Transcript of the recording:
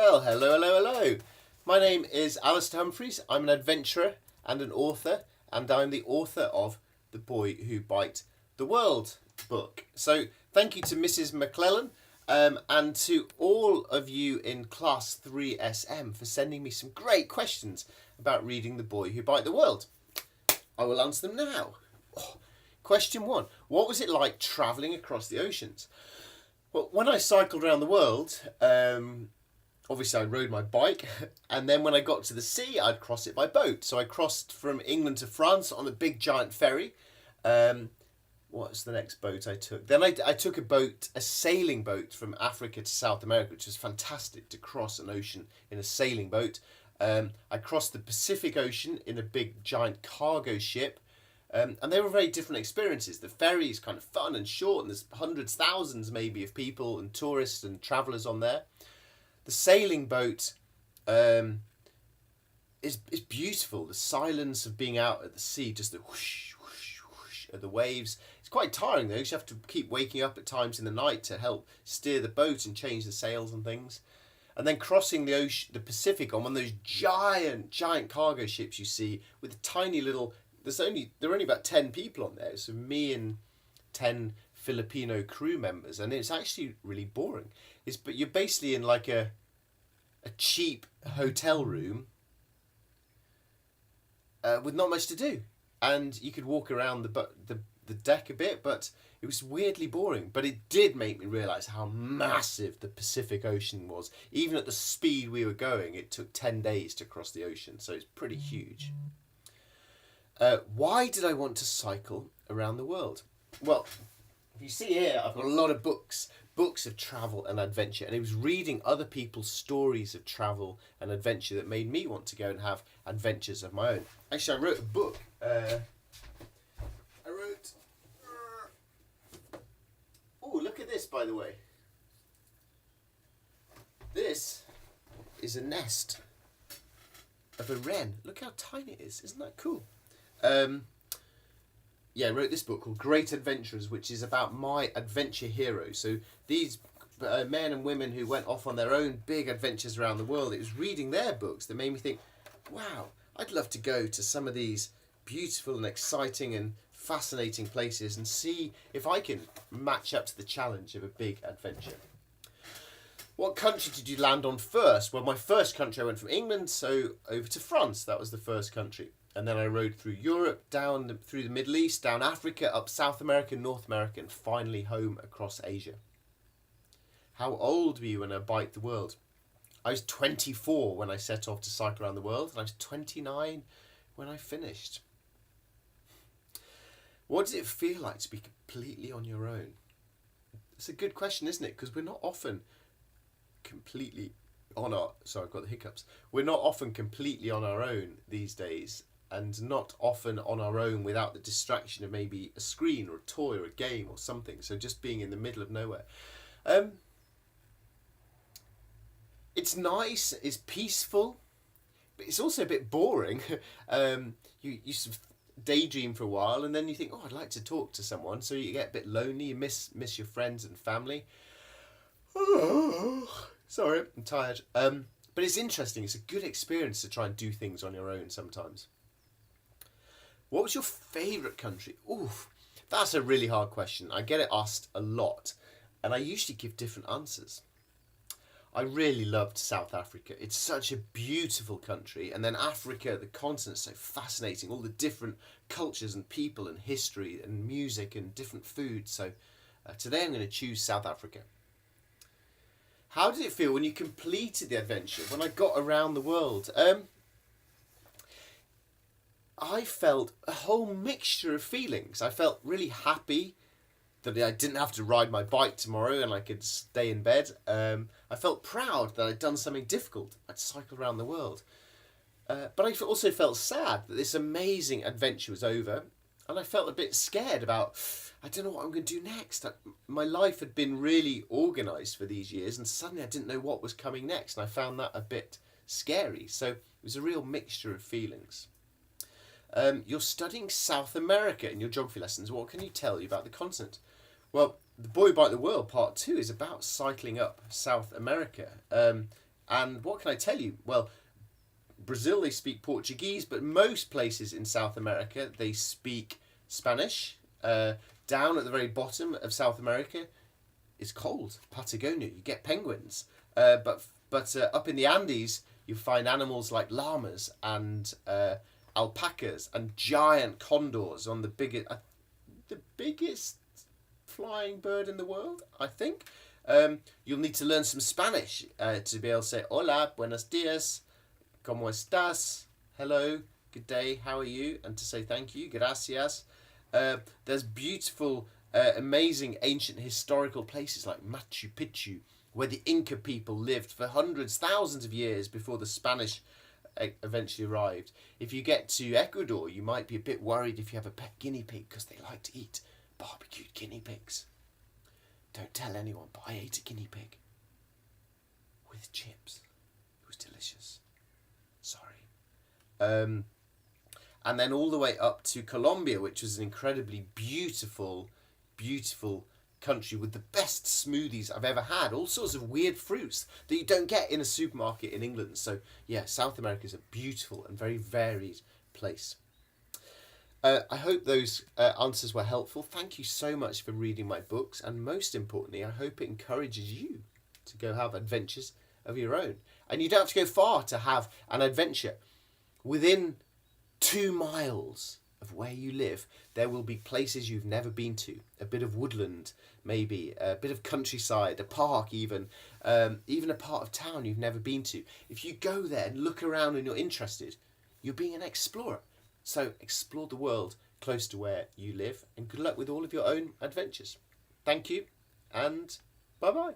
Well, hello. My name is Alistair Humphreys. I'm an adventurer and an author, and I'm the author of The Boy Who Bite the World book. So, thank you to Mrs. McClellan and to all of you in Class 3SM for sending me some great questions about reading The Boy Who Bite the World. I will answer them now. Question 1. What was it like travelling across the oceans? Well, when I cycled around the world, obviously I rode my bike, and then when I got to the sea, I'd cross it by boat. So I crossed from England to France on a big giant ferry. What's the next boat I took? Then I took a sailing boat from Africa to South America, which was fantastic to cross an ocean in a sailing boat. I crossed the Pacific Ocean in a big giant cargo ship. And they were very different experiences. The ferry is kind of fun and short, and there's hundreds, thousands maybe of people and tourists and travellers on there. The sailing boat is beautiful. The silence of being out at the sea, just the whoosh, whoosh, whoosh of the waves. It's quite tiring though, because you have to keep waking up at times in the night to help steer the boat and change the sails and things. And then crossing the ocean, the Pacific on one of those giant cargo ships you see with a tiny little... There are only about 10 people on there, so me and 10 Filipino crew members, and it's actually really boring. But you're basically in like a cheap hotel room with not much to do, and you could walk around the deck a bit, but it was weirdly boring. But it did make me realise how massive the Pacific Ocean was. Even at the speed we were going, it took 10 days to cross the ocean, so it's pretty huge. Why did I want to cycle around the world? Well, if you see here, I've got a lot of books of travel and adventure, and it was reading other people's stories of travel and adventure that made me want to go and have adventures of my own. Actually, I wrote a book. Oh, look at this, by the way. This is a nest of a wren. Look how tiny it is. Isn't that cool? I wrote this book called Great Adventurers, which is about my adventure heroes. So these men and women who went off on their own big adventures around the world, it was reading their books that made me think, wow, I'd love to go to some of these beautiful and exciting and fascinating places and see if I can match up to the challenge of a big adventure. What country did you land on first? Well, my first country, I went from England, so over to France. That was the first country. And then I rode through Europe, through the Middle East, down Africa, up South America, North America, and finally home across Asia. How old were you when I bite the world? I was 24 when I set off to cycle around the world, and I was 29 when I finished. What does it feel like to be completely on your own? It's a good question, isn't it? Because we're not often completely on our... Sorry, I've got the hiccups. We're not often completely on our own these days, and not often on our own without the distraction of maybe a screen or a toy or a game or something. So just being in the middle of nowhere. It's nice, it's peaceful, but it's also a bit boring. You sort of daydream for a while, and then you think, oh, I'd like to talk to someone. So you get a bit lonely, you miss your friends and family. Oh, sorry, I'm tired. But it's interesting. It's a good experience to try and do things on your own sometimes. What was your favourite country? Oof, that's a really hard question. I get it asked a lot, and I usually give different answers. I really loved South Africa. It's such a beautiful country. And then Africa, the continent's so fascinating. All the different cultures and people and history and music and different foods. So today I'm going to choose South Africa. How did it feel when you completed the adventure, when I got around the world? I felt a whole mixture of feelings. I felt really happy that I didn't have to ride my bike tomorrow and I could stay in bed. I felt proud that I'd done something difficult. I'd cycled around the world. But I also felt sad that this amazing adventure was over. And I felt a bit scared about, I don't know what I'm going to do next. My life had been really organised for these years, and suddenly I didn't know what was coming next. And I found that a bit scary. So it was a real mixture of feelings. You're studying South America in your geography lessons. What can you tell you about the continent? Well, The Boy Who Bite the World Part 2 is about cycling up South America. And what can I tell you? Well, Brazil, they speak Portuguese, but most places in South America, they speak Spanish. Down at the very bottom of South America, it's cold. Patagonia, you get penguins. But up in the Andes, you find animals like llamas and alpacas and giant condors on the biggest flying bird in the world, I think. You'll need to learn some Spanish to be able to say hola, buenos dias, ¿cómo estás? Hello, good day, how are you? And to say thank you, gracias. There's beautiful, amazing ancient historical places like Machu Picchu, where the Inca people lived for hundreds, thousands of years before the Spanish eventually arrived. If you get to Ecuador, you might be a bit worried if you have a pet guinea pig because they like to eat barbecued guinea pigs. Don't tell anyone, but I ate a guinea pig with chips. It was delicious. Sorry. And then all the way up to Colombia, which was an incredibly beautiful, beautiful country with the best smoothies I've ever had. All sorts of weird fruits that you don't get in a supermarket in England. So yeah, South America is a beautiful and very varied place. I hope those answers were helpful. Thank you so much for reading my books, and most importantly, I hope it encourages you to go have adventures of your own. And you don't have to go far to have an adventure. Within 2 miles of where you live, there will be places you've never been to. A bit of woodland, maybe, a bit of countryside, a park even a part of town you've never been to. If you go there and look around and you're interested, you're being an explorer. So explore the world close to where you live, and good luck with all of your own adventures. Thank you, and bye-bye.